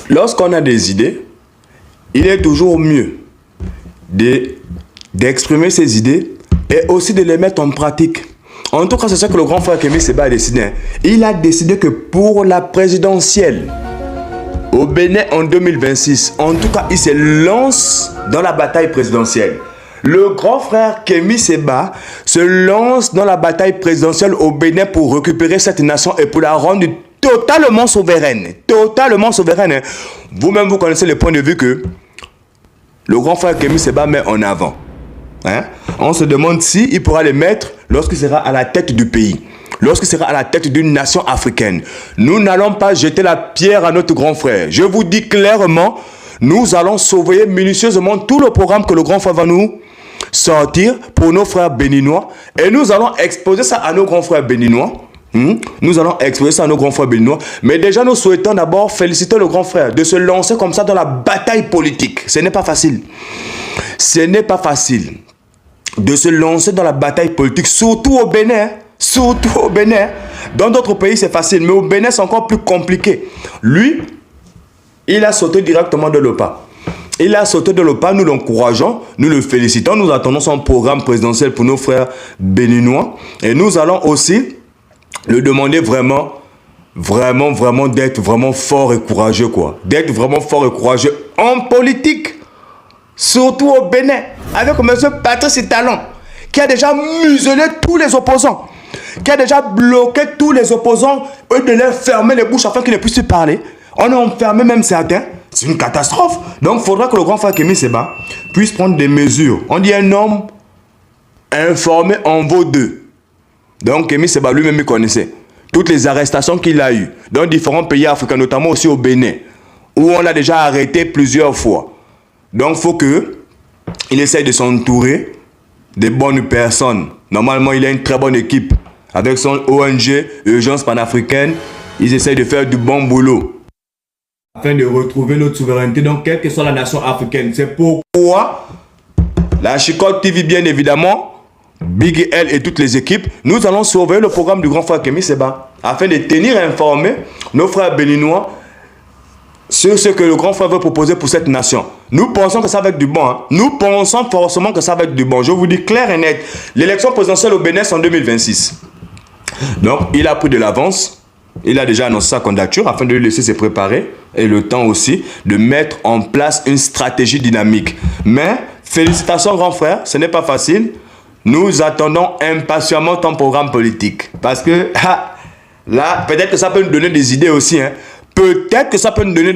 Lorsqu'on a des idées, il est toujours mieux d'exprimer ses idées et aussi de les mettre en pratique. En tout cas, c'est ça que le grand frère Kémy Séba a décidé. Il a décidé que pour la présidentielle au Bénin en 2026, en tout cas, il se lance dans la bataille présidentielle. Le grand frère Kémy Séba se lance dans la bataille présidentielle au Bénin pour récupérer cette nation et pour la rendre totalement souveraine. Totalement souveraine. Vous-même, vous connaissez le point de vue que le grand frère Kémy Séba met en avant. On se demande s'il pourra les mettre lorsqu'il sera à la tête du pays, lorsqu'il sera à la tête d'une nation africaine. Nous n'allons pas jeter la pierre à notre grand frère. Je vous dis clairement, nous allons surveiller minutieusement tout le programme que le grand frère va nous sortir pour nos frères béninois et nous allons exposer ça à nos grands frères béninois. Nous allons exposer ça à nos grands frères béninois. Mais déjà, nous souhaitons d'abord féliciter le grand frère de se lancer comme ça dans la bataille politique. Ce n'est pas facile. Ce n'est pas facile de se lancer dans la bataille politique, surtout au Bénin. Surtout au Bénin. Dans d'autres pays, c'est facile, mais au Bénin, c'est encore plus compliqué. Lui, il a sauté directement de l'OPA. Il a sauté de l'OPA, nous l'encourageons, nous le félicitons, nous attendons son programme présidentiel pour nos frères béninois. Et nous allons aussi le demander vraiment d'être vraiment fort et courageux, quoi. D'être vraiment fort et courageux en politique. Surtout au Bénin, avec M. Patrice Talon, qui a déjà muselé tous les opposants, qui a déjà bloqué tous les opposants, eux de leur fermer les bouches afin qu'ils ne puissent plus parler. On a enfermé même certains. C'est une catastrophe. Donc, il faudra que le grand frère Kémy Séba puisse prendre des mesures. On dit un homme informé en vaut deux. Donc, Kémy Séba lui-même, il connaissait toutes les arrestations qu'il a eues dans différents pays africains, notamment aussi au Bénin, où on l'a déjà arrêté plusieurs fois. Donc, il faut qu'il essaye de s'entourer de bonnes personnes. Normalement, il a une très bonne équipe. Avec son ONG, Urgence Panafricaine, ils essayent de faire du bon boulot afin de retrouver notre souveraineté, donc quelle que soit la nation africaine. C'est pourquoi la Chicotte TV, bien évidemment, Big L et toutes les équipes, nous allons surveiller le programme du grand frère Kémy Séba afin de tenir informés nos frères béninois sur ce que le grand frère veut proposer pour cette nation. Nous pensons que ça va être du bon. Nous pensons forcément que ça va être du bon. Je vous dis clair et net. L'élection présidentielle au Bénin, c'est en 2026. Donc, il a pris de l'avance. Il a déjà annoncé sa candidature afin de lui laisser se préparer et le temps aussi de mettre en place une stratégie dynamique. Mais, félicitations grand frère, ce n'est pas facile. Nous attendons impatiemment ton programme politique. Parce que, là, peut-être que ça peut nous donner des idées aussi. Peut-être que ça peut nous donner